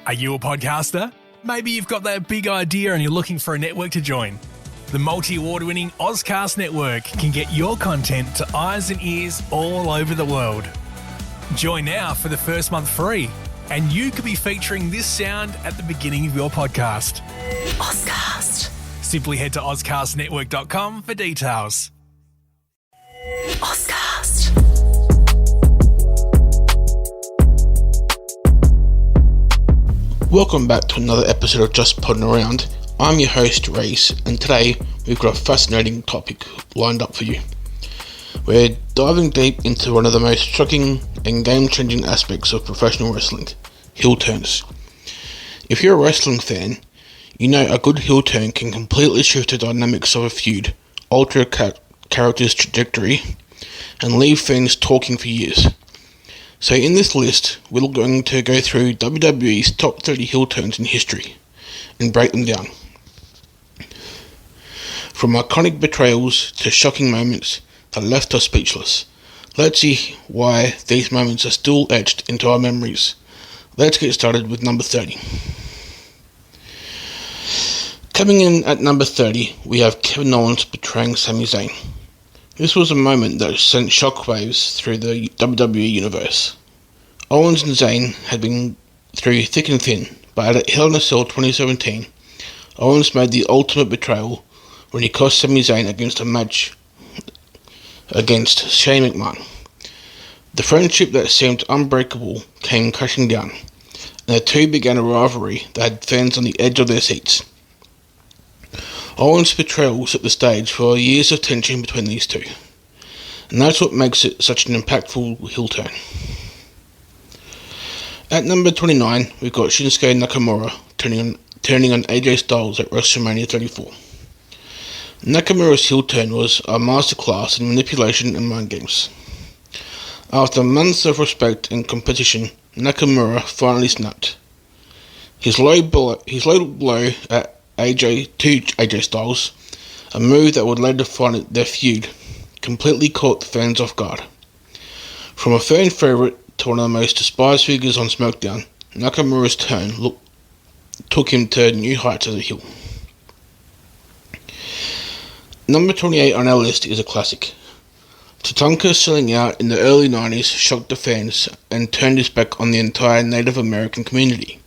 Are you a podcaster? Maybe you've got that big idea and you're looking for a network to join. The multi-award-winning Ozcast Network can get your content to eyes and ears all over the world. Join now for the first month free, and you could be featuring this sound at the beginning of your podcast. Ozcast. Simply head to ozcastnetwork.com for details. Ozcast. Welcome back to another episode of Just Podding Around. I'm your host, Race, and today we've got a fascinating topic lined up for you. We're diving deep into one of the most shocking and game-changing aspects of professional wrestling, heel turns. If you're a wrestling fan, you know a good heel turn can completely shift the dynamics of a feud, alter a character's trajectory, and leave fans talking for years. So in this list, we're going to go through WWE's top 30 heel turns in history and break them down. From iconic betrayals to shocking moments that left us speechless. Let's see why these moments are still etched into our memories. Let's get started with number 30. Coming in at number 30, we have Kevin Owens betraying Sami Zayn. This was a moment that sent shockwaves through the WWE universe. Owens and Zayn had been through thick and thin, but at Hell in a Cell 2017, Owens made the ultimate betrayal when he cost Sami Zayn against a match against Shane McMahon. The friendship that seemed unbreakable came crashing down, and the two began a rivalry that had fans on the edge of their seats. Owens' betrayal set the stage for years of tension between these two, and that's what makes it such an impactful heel turn. At number 29, we've got Shinsuke Nakamura turning on AJ Styles at WrestleMania 34. Nakamura's heel turn was a masterclass in manipulation and mind games. After months of respect and competition, Nakamura finally snapped. His low blow at AJ Styles, a move that would later define their feud, completely caught the fans off guard. From a fan favourite to one of the most despised figures on SmackDown, Nakamura's turn took him to new heights as a heel. Number 28 on our list is a classic. Tatanka selling out in the early 90s shocked the fans and turned his back on the entire Native American community.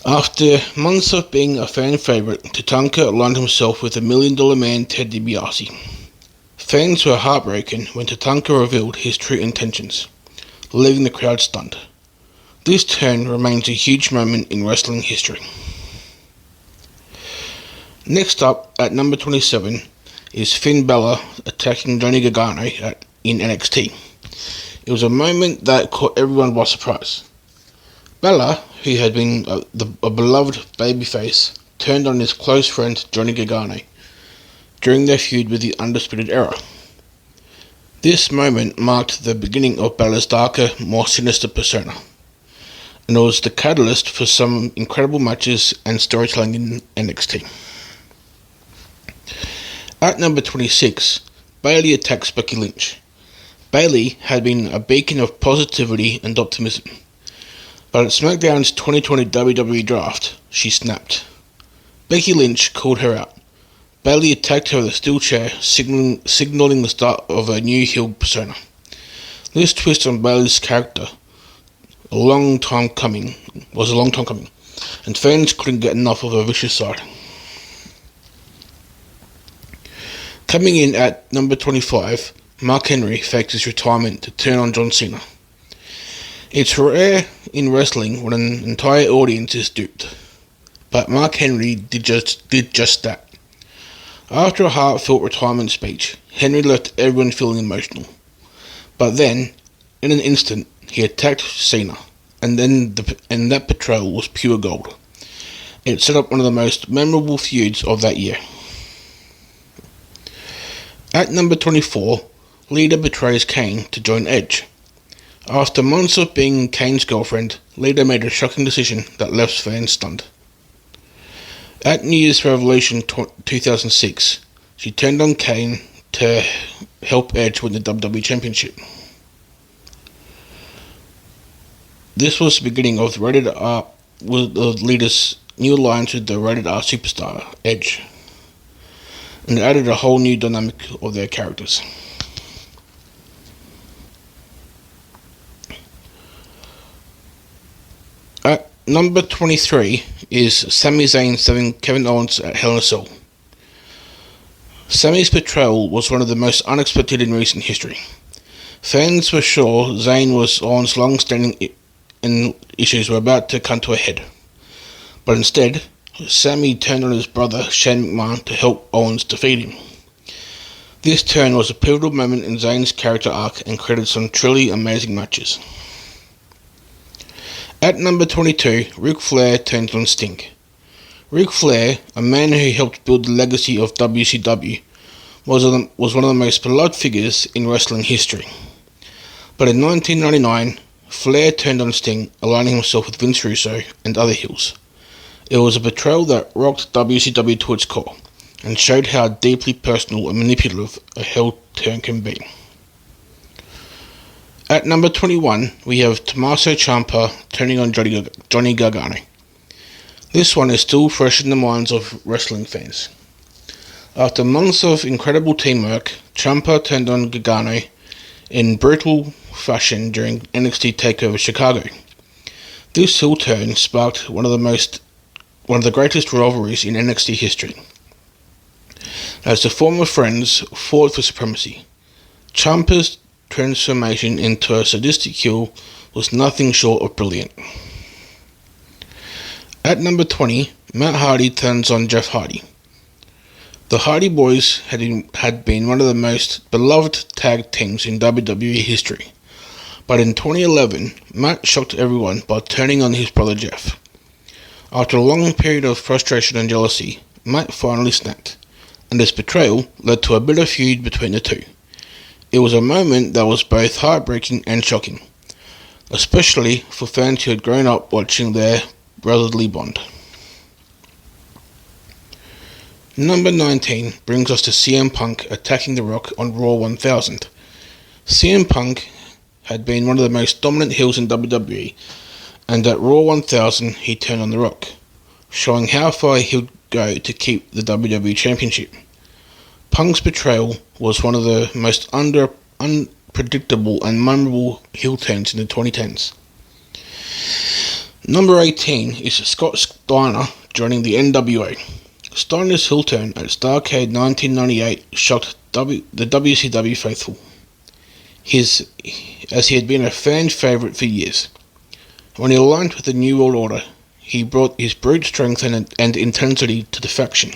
After months of being a fan favourite, Tatanka aligned himself with the $1 Million Man Ted DiBiase. Fans were heartbroken when Tatanka revealed his true intentions, leaving the crowd stunned. This turn remains a huge moment in wrestling history. Next up, at number 27, is Finn Balor attacking Johnny Gargano in NXT. It was a moment that caught everyone by surprise. Balor, who had been a beloved babyface, turned on his close friend Johnny Gargano during their feud with the Undisputed Era. This moment marked the beginning of Balor's darker, more sinister persona, and it was the catalyst for some incredible matches and storytelling in NXT. At number 26, Bayley attacks Becky Lynch. Bayley had been a beacon of positivity and optimism, but at SmackDown's 2020 WWE Draft, she snapped. Becky Lynch called her out. Bayley attacked her with a steel chair, signaling the start of a new heel persona. This twist on Bayley's character was a long time coming, and fans couldn't get enough of her vicious side. Coming in at number 25, Mark Henry faked his retirement to turn on John Cena. It's rare in wrestling when an entire audience is duped, but Mark Henry did just that. After a heartfelt retirement speech, Henry left everyone feeling emotional. But then, in an instant, he attacked Cena, and that betrayal was pure gold. It set up one of the most memorable feuds of that year. At number 24, Lita betrays Kane to join Edge. After months of being Kane's girlfriend, Lita made a shocking decision that left fans stunned. At New Year's Revolution 2006, she turned on Kane to help Edge win the WWE Championship. This was the beginning of Rated R, with the leader's new alliance with the Rated R superstar, Edge, and it added a whole new dynamic of their characters. At number 23 is Sami Zayn serving Kevin Owens at Hell in a Cell. Sami's betrayal was one of the most unexpected in recent history. Fans were sure Zayn was Owens' long-standing issues were about to come to a head, but instead, Sami turned on his brother Shane McMahon to help Owens defeat him. This turn was a pivotal moment in Zayn's character arc and created some truly amazing matches. At number 22, Ric Flair turns on Sting. Ric Flair, a man who helped build the legacy of WCW, was one of the most beloved figures in wrestling history. But in 1999, Flair turned on Sting, aligning himself with Vince Russo and other heels. It was a betrayal that rocked WCW to its core, and showed how deeply personal and manipulative a heel turn can be. At number 21, we have Tommaso Ciampa turning on Johnny Gargano. This one is still fresh in the minds of wrestling fans. After months of incredible teamwork, Ciampa turned on Gargano in brutal fashion during NXT TakeOver Chicago. This heel turn sparked one of the greatest rivalries in NXT history, as the former friends fought for supremacy. Ciampa's transformation into a sadistic heel was nothing short of brilliant. At number 20, Matt Hardy turns on Jeff Hardy. The Hardy Boys had been one of the most beloved tag teams in WWE history, but in 2011, Matt shocked everyone by turning on his brother Jeff. After a long period of frustration and jealousy, Matt finally snapped, and this betrayal led to a bitter feud between the two. It was a moment that was both heartbreaking and shocking, especially for fans who had grown up watching their brotherly bond. Number 19 brings us to CM Punk attacking The Rock on Raw 1000. CM Punk had been one of the most dominant heels in WWE, and at Raw 1000 he turned on The Rock, showing how far he'd go to keep the WWE Championship. Punk's betrayal was one of the most unpredictable and memorable heel turns in the 2010s. Number 18 is Scott Steiner joining the NWO. Steiner's heel turn at Starrcade 1998 shocked the WCW faithful, as he had been a fan favourite for years. When he aligned with the New World Order, he brought his brute strength and intensity to the faction.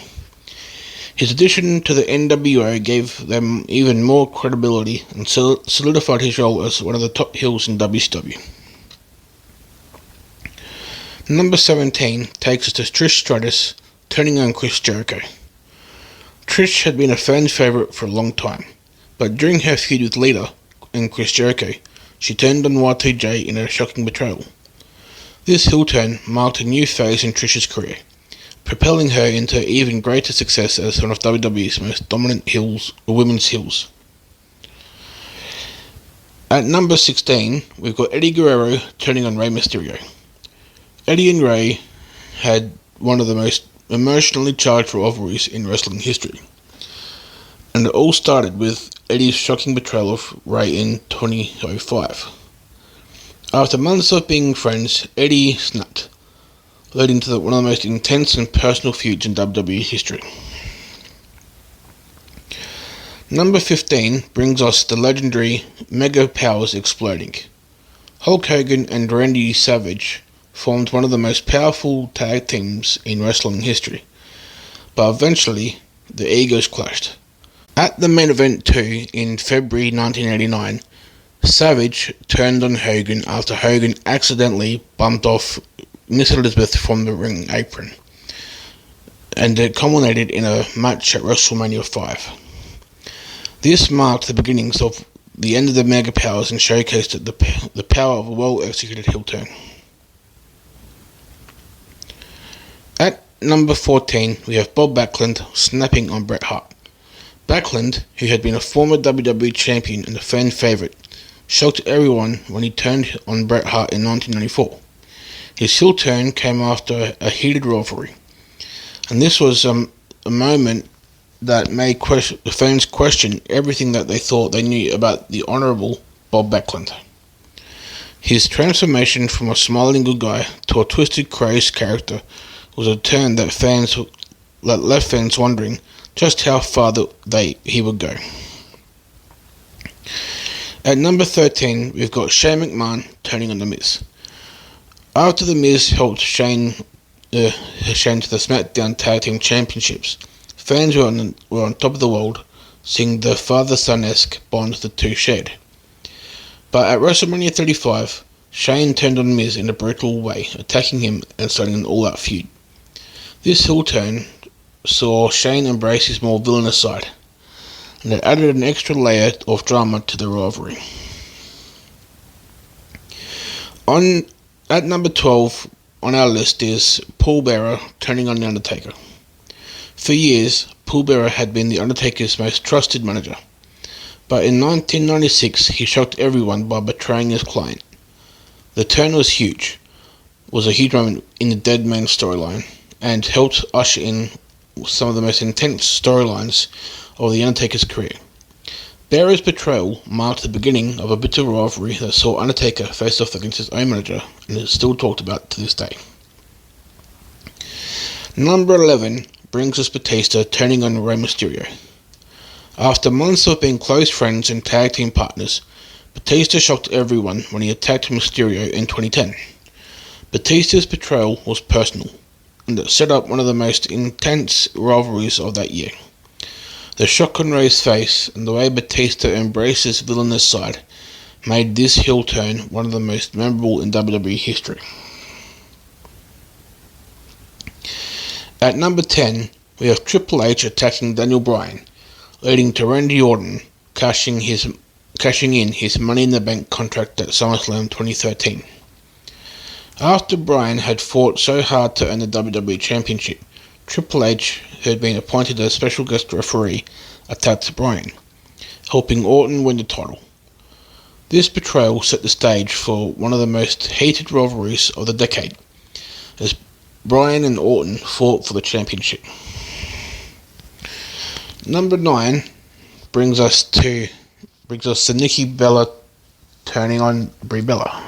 His addition to the NWO gave them even more credibility and solidified his role as one of the top heels in WCW. Number 17 takes us to Trish Stratus turning on Chris Jericho. Trish had been a fan favourite for a long time, but during her feud with Lita and Chris Jericho, she turned on Y2J in a shocking betrayal. This heel turn marked a new phase in Trish's career, propelling her into even greater success as one of WWE's most dominant women's heels. At number 16, we've got Eddie Guerrero turning on Rey Mysterio. Eddie and Rey had one of the most emotionally charged rivalries in wrestling history, and it all started with Eddie's shocking betrayal of Rey in 2005. After months of being friends, Eddie snapped, leading to one of the most intense and personal feuds in WWE history. Number 15 brings us the legendary Mega Powers exploding. Hulk Hogan and Randy Savage formed one of the most powerful tag teams in wrestling history, but eventually the egos clashed. At the main event 2 in February 1989, Savage turned on Hogan after Hogan accidentally bumped off Miss Elizabeth from the ring apron, and it culminated in a match at WrestleMania 5. This marked the beginnings of the end of the Mega Powers and showcased the power of a well-executed heel turn. At number 14, we have Bob Backlund snapping on Bret Hart. Backlund, who had been a former WWE champion and a fan favourite, shocked everyone when he turned on Bret Hart in 1994. His heel turn came after a heated rivalry, and this was a moment that made the fans question everything that they thought they knew about the Honourable Bob Backlund. His transformation from a smiling good guy to a twisted, crazed character was a turn that left fans wondering just how far he would go. At number 13, we've got Shane McMahon turning on The Miz. After The Miz helped Shane to the SmackDown Tag Team Championships, fans were on top of the world, seeing the father-son-esque bond the two shared. But at WrestleMania 35, Shane turned on Miz in a brutal way, attacking him and starting an all-out feud. This heel turn saw Shane embrace his more villainous side, and it added an extra layer of drama to the rivalry. At number 12 on our list is Paul Bearer turning on The Undertaker. For years, Paul Bearer had been The Undertaker's most trusted manager, but in 1996 he shocked everyone by betraying his client. The turn was a huge moment in the Dead Man storyline, and helped usher in some of the most intense storylines of The Undertaker's career. Bearer's betrayal marked the beginning of a bitter rivalry that saw Undertaker face off against his own manager, and is still talked about to this day. Number 11 brings us Batista turning on Rey Mysterio. After months of being close friends and tag team partners, Batista shocked everyone when he attacked Mysterio in 2010. Batista's betrayal was personal, and it set up one of the most intense rivalries of that year. The shock on Rey's face and the way Batista embraced his villainous side made this heel turn one of the most memorable in WWE history. At number 10, we have Triple H attacking Daniel Bryan, leading to Randy Orton cashing in his Money in the Bank contract at SummerSlam 2013. After Bryan had fought so hard to earn the WWE Championship, Triple H, who had been appointed as special guest referee, attacked Bryan, helping Orton win the title. This betrayal set the stage for one of the most hated rivalries of the decade, as Bryan and Orton fought for the championship. Number 9 brings us to Nikki Bella turning on Brie Bella.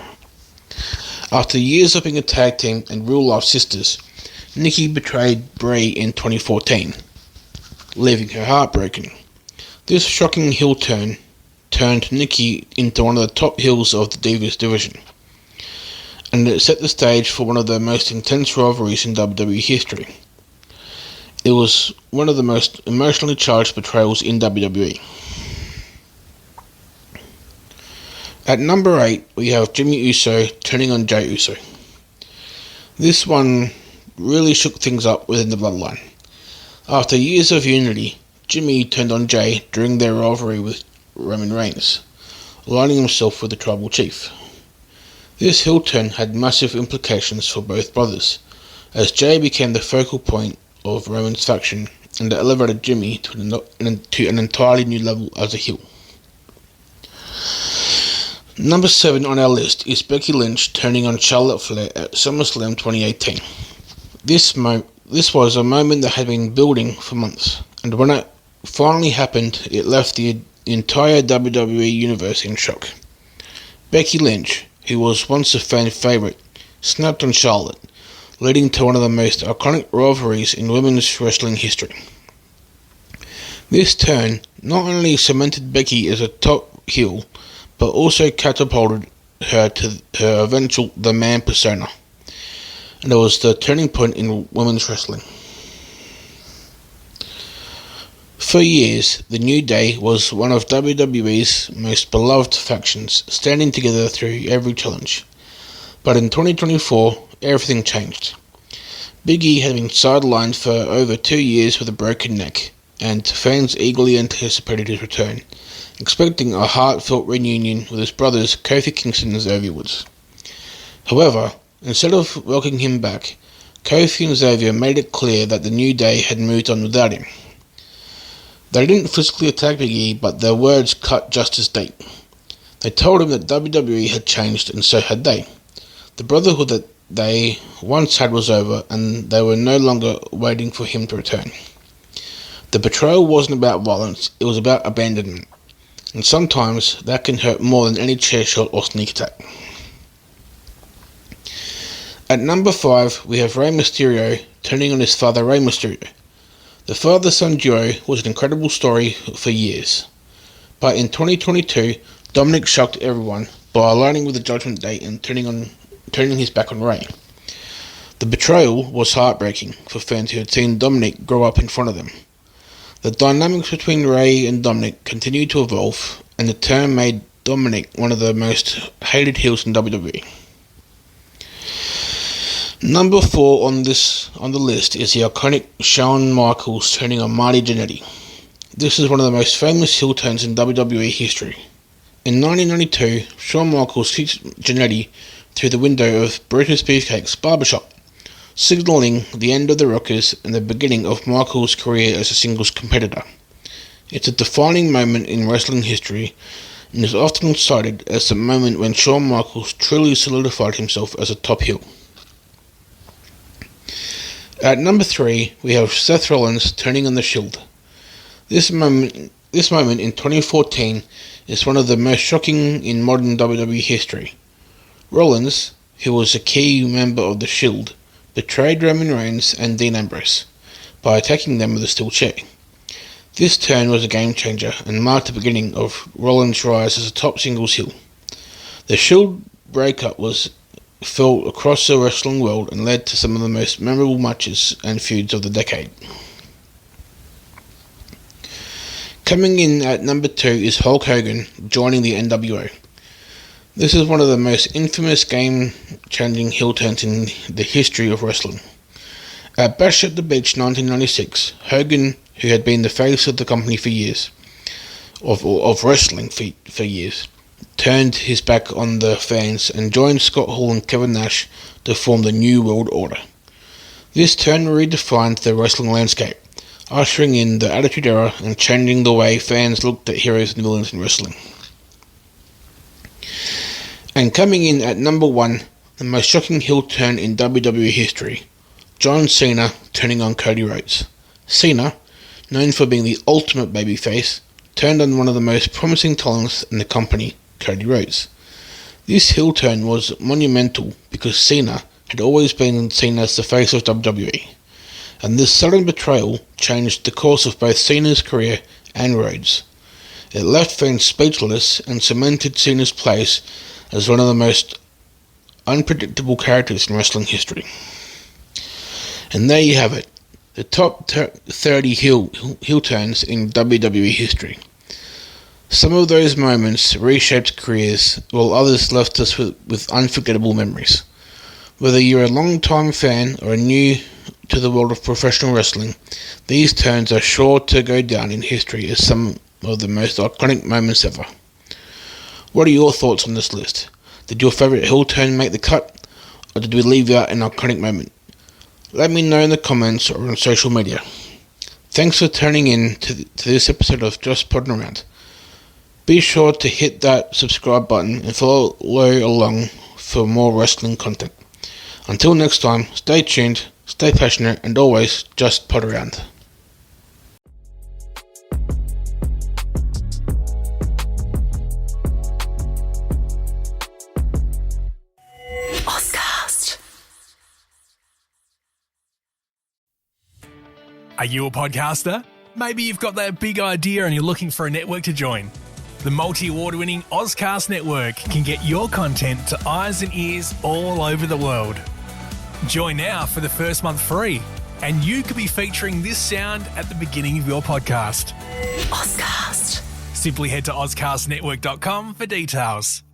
After years of being a tag team and real-life sisters, Nikki betrayed Brie in 2014, leaving her heartbroken. This shocking heel turn turned Nikki into one of the top heels of the Divas division, and it set the stage for one of the most intense rivalries in WWE history. It was one of the most emotionally charged betrayals in WWE. At number 8, we have Jimmy Uso turning on Jey Uso. This one really shook things up within the bloodline. After years of unity, Jimmy turned on Jey during their rivalry with Roman Reigns, aligning himself with the tribal chief. This heel turn had massive implications for both brothers, as Jey became the focal point of Roman's faction and elevated Jimmy to an entirely new level as a heel. Number 7 on our list is Becky Lynch turning on Charlotte Flair at SummerSlam 2018. This was a moment that had been building for months, and when it finally happened, it left the entire WWE universe in shock. Becky Lynch, who was once a fan favourite, snapped on Charlotte, leading to one of the most iconic rivalries in women's wrestling history. This turn not only cemented Becky as a top heel, but also catapulted her to her eventual The Man persona, and it was the turning point in women's wrestling. For years, the New Day was one of WWE's most beloved factions, standing together through every challenge. But in 2024, everything changed. Big E had been sidelined for over 2 years with a broken neck, and fans eagerly anticipated his return, expecting a heartfelt reunion with his brothers Kofi Kingston and Xavier Woods. However, instead of welcoming him back, Kofi and Xavier made it clear that the New Day had moved on without him. They didn't physically attack Big E, but their words cut just as deep. They told him that WWE had changed and so had they. The brotherhood that they once had was over and they were no longer waiting for him to return. The betrayal wasn't about violence, it was about abandonment. And sometimes that can hurt more than any chair shot or sneak attack. At number 5, we have Rey Mysterio turning on his father Rey Mysterio. The father-son duo was an incredible story for years. But in 2022, Dominic shocked everyone by aligning with the Judgment Day and turning his back on Rey. The betrayal was heartbreaking for fans who had seen Dominic grow up in front of them. The dynamics between Rey and Dominic continued to evolve, and the turn made Dominic one of the most hated heels in WWE. Number 4 on the list is the iconic Shawn Michaels turning on Marty Jannetty. This is one of the most famous heel turns in WWE history. In 1992, Shawn Michaels kicked Jannetty through the window of Brutus Beefcake's barbershop, signalling the end of the Rockers and the beginning of Michaels' career as a singles competitor. It's a defining moment in wrestling history and is often cited as the moment when Shawn Michaels truly solidified himself as a top heel. At number 3, we have Seth Rollins turning on the Shield. This moment in 2014 is one of the most shocking in modern WWE history. Rollins, who was a key member of the Shield, betrayed Roman Reigns and Dean Ambrose by attacking them with a steel chair. This turn was a game changer and marked the beginning of Rollins' rise as a top singles heel. The Shield breakup was felt across the wrestling world and led to some of the most memorable matches and feuds of the decade. Coming in at number 2 is Hulk Hogan joining the NWO. This is one of the most infamous game-changing heel turns in the history of wrestling. At Bash at the Beach 1996, Hogan, who had been the face of the company for years, of wrestling for years, turned his back on the fans and joined Scott Hall and Kevin Nash to form the New World Order. This turn redefined the wrestling landscape, ushering in the Attitude Era and changing the way fans looked at heroes and villains in wrestling. And coming in at number 1, the most shocking heel turn in WWE history, John Cena turning on Cody Rhodes. Cena, known for being the ultimate babyface, turned on one of the most promising talents in the company, Cody Rhodes. This heel turn was monumental because Cena had always been seen as the face of WWE, and this sudden betrayal changed the course of both Cena's career and Rhodes. It left fans speechless and cemented Cena's place as one of the most unpredictable characters in wrestling history. And there you have it, the top 30 heel turns in WWE history. Some of those moments reshaped careers, while others left us with unforgettable memories. Whether you're a long-time fan or new to the world of professional wrestling, these turns are sure to go down in history as some of the most iconic moments ever. What are your thoughts on this list? Did your favourite heel turn make the cut, or did we leave out an iconic moment? Let me know in the comments or on social media. Thanks for tuning in to this episode of Just Podding Around. Be sure to hit that subscribe button and follow along for more wrestling content. Until next time, stay tuned, stay passionate, and always just pod around. Are you a podcaster? Maybe you've got that big idea and you're looking for a network to join. The multi-award-winning Ozcast Network can get your content to eyes and ears all over the world. Join now for the first month free, and you could be featuring this sound at the beginning of your podcast. Ozcast. Simply head to ozcastnetwork.com for details.